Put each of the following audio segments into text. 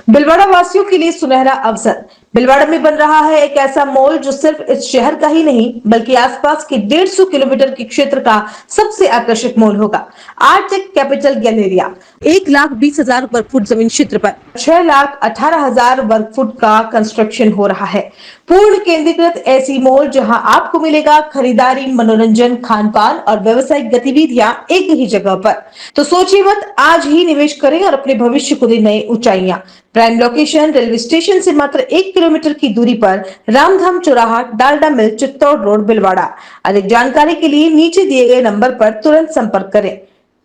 भिलवाड़ा वासियों के लिए सुनहरा अवसर। भिलवाड़ा में बन रहा है एक ऐसा मॉल जो सिर्फ इस शहर का ही नहीं बल्कि आसपास के 150 किलोमीटर के क्षेत्र का सबसे आकर्षक मॉल होगा। आर्टेक कैपिटल गैलेरिया 1,20,000 वर्ग फुट जमीन क्षेत्र पर 6,18,000 वर्ग फुट का कंस्ट्रक्शन हो रहा है। पूर्ण केंद्रीकृत ऐसी मॉल जहां आपको मिलेगा खरीदारी, मनोरंजन, खान पान और व्यावसायिक गतिविधियां एक ही जगह पर। तो सोचिए मत, आज ही निवेश करें और अपने भविष्य को दे नई ऊंचाइयां। प्राइम लोकेशन रेलवे स्टेशन से मात्र 1 किलोमीटर की दूरी पर, रामधाम चौराहा, डालडा मिल, चित्तौड़ रोड, भिलवाड़ा। अधिक जानकारी के लिए नीचे दिए गए नंबर पर तुरंत संपर्क करें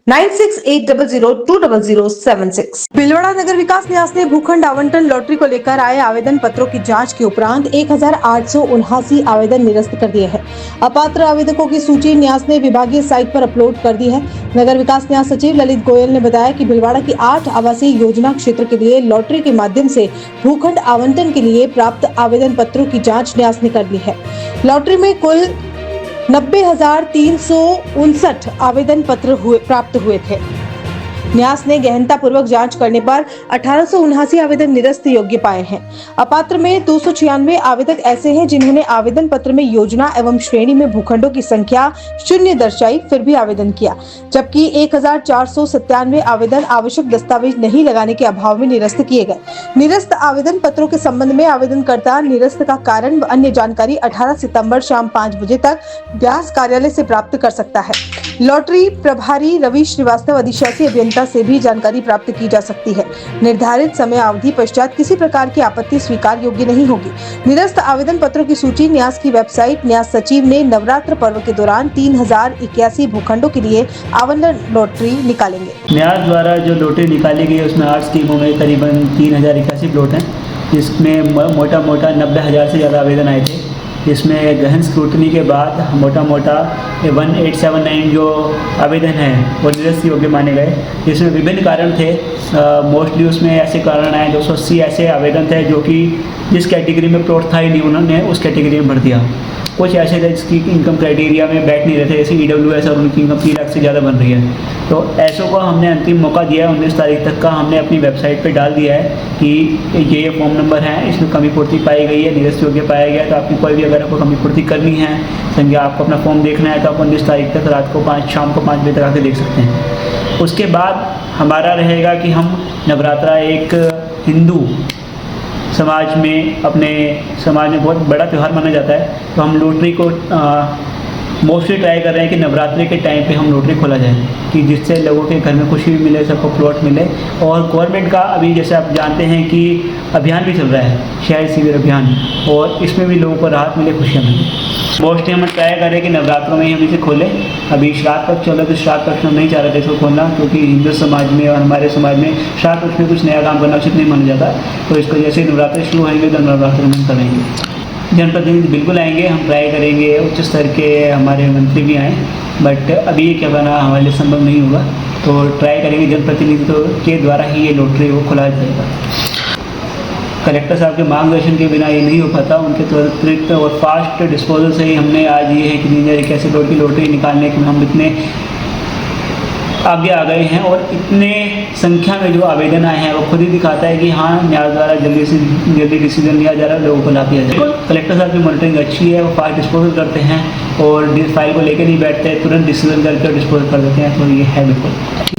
9680020076। भिलवाड़ा नगर विकास न्यास ने भूखंड आवंटन लॉटरी को लेकर आए आवेदन पत्रों की जांच के उपरांत 1,879 आवेदन निरस्त कर दिए हैं। अपात्र आवेदकों की सूची न्यास ने विभागीय साइट पर अपलोड कर दी है। नगर विकास न्यास सचिव ललित गोयल ने बताया कि भिलवाड़ा की 8 आवासीय योजना क्षेत्र के लिए लॉटरी के माध्यम से भूखंड आवंटन के लिए प्राप्त आवेदन पत्रों की जाँच न्यास ने कर ली है। लॉटरी में कुल 90,359 आवेदन पत्र प्राप्त हुए थे। न्यास ने गहनता पूर्वक जांच करने पर 1879 आवेदन निरस्त योग्य पाए हैं। अपात्र में 296 आवेदक ऐसे हैं जिन्होंने आवेदन पत्र में योजना एवं श्रेणी में भूखंडों की संख्या 0 दर्शाई फिर भी आवेदन किया, जबकि 1,497 आवेदन आवश्यक दस्तावेज नहीं लगाने के अभाव में निरस्त किए गए। निरस्त आवेदन पत्रों के संबंध में आवेदनकर्ता निरस्त का कारण व अन्य जानकारी 18 सितंबर शाम 5 बजे तक व्यास कार्यालय से प्राप्त कर सकता है। लॉटरी प्रभारी रवि श्रीवास्तव अधिशासी अभियंता से भी जानकारी प्राप्त की जा सकती है। निर्धारित समय अवधि पश्चात किसी प्रकार की आपत्ति स्वीकार योग्य नहीं होगी। निरस्त आवेदन पत्रों की सूची न्यास की वेबसाइट न्यास सचिव ने नवरात्र पर्व के दौरान 3,081 भूखंडों के लिए आवंटन लॉटरी निकालेंगे। न्यास द्वारा जो लॉटरी निकाली गई उसमें 8 स्कीमों में करीबन 3,081 प्लॉट हैं, जिसमें मोटा 90,000 से ज़्यादा आवेदन आए थे। इसमें गहन स्क्रूटनी के बाद मोटा 1879 जो आवेदन हैं वो निरस्त योग्य माने गए। इसमें विभिन्न कारण थे। मोस्टली उसमें ऐसे कारण आए 280 ऐसे आवेदन थे जो कि जिस कैटेगरी में प्लॉट था ही नहीं उन्होंने उस कैटेगरी में भर दिया। कुछ ऐसे थे जिसकी इनकम क्राइटेरिया में बैठ नहीं रहे थे, जैसे EWS और उनकी इनकम 3 लाख से ज़्यादा बन रही है। तो ऐसों को हमने अंतिम मौका दिया है, 19 तारीख तक का हमने अपनी वेबसाइट पे डाल दिया है कि ये फॉर्म नंबर है, इसमें कमी पूर्ति पाई गई है, निरस्त योग्य पाया गया। तो आपकी कोई भी अगर आपको कमी पूर्ति करनी है, संज्ञा आपको अपना फॉर्म देखना है, तो आप 19 तारीख तक रात को शाम को 5 बजे तक आके देख सकते हैं। उसके बाद हमारा रहेगा कि हम नवरात्रा एक हिंदू समाज में, अपने समाज में बहुत बड़ा त्यौहार माना जाता है, तो हम लॉटरी को मोस्टली ट्राई कर रहे हैं कि नवरात्रि के टाइम पे हम लॉटरी खोला जाए कि जिससे लोगों के घर में खुशी भी मिले, सबको प्लॉट मिले। और गवर्नमेंट का अभी जैसे आप जानते हैं कि अभियान भी चल रहा है, शहर शिविर अभियान, और इसमें भी लोगों को राहत मिले, खुशियाँ मिले। मोस्टली हम ट्राई कर रहे हैं कि नवरात्रों में ही हम इसे खोलें। अभी श्राद्ध पक्ष चल रहा है तो श्राद्ध पक्ष हम नहीं चाह रहे थे इसको खोलना, क्योंकि हिंदू समाज में और हमारे समाज में श्राद्ध पक्ष में कुछ नया काम करना उचित नहीं माना जाता। तो इसको जैसे नवरात्रि शुरू होंगे तो नवरात्रि में हम करेंगे। जनप्रतिनिधि बिल्कुल आएंगे, हम ट्राई करेंगे उच्च स्तर के हमारे मंत्री भी आएँ, बट अभी ये क्या बना हमारे लिए संभव नहीं होगा। तो ट्राई करेंगे जनप्रतिनिधि के द्वारा ही ये लॉटरी वो खोला जाएगा। कलेक्टर साहब के मार्गदर्शन के बिना ये नहीं हो पाता। उनके त्वरित और फास्ट डिस्पोजल से ही हमने आज ये है कि 3,081 करोड़ की लॉटरी निकालने के हम इतने आगे आ गए हैं। और इतने संख्या में जो आवेदन आए हैं वो खुद ही दिखाता है कि हाँ, न्याय द्वारा जल्दी से जल्दी डिसीजन लिया जा रहा है, लोगों को लाभ दिया जा रहा है। कलेक्टर साहब की मॉनिटरिंग अच्छी है, वो फास्ट डिस्पोजल करते हैं और फाइल को लेकर नहीं बैठते, तुरंत डिसीजन करके डिस्पोजल कर देते हैं। तो ये है बिल्कुल।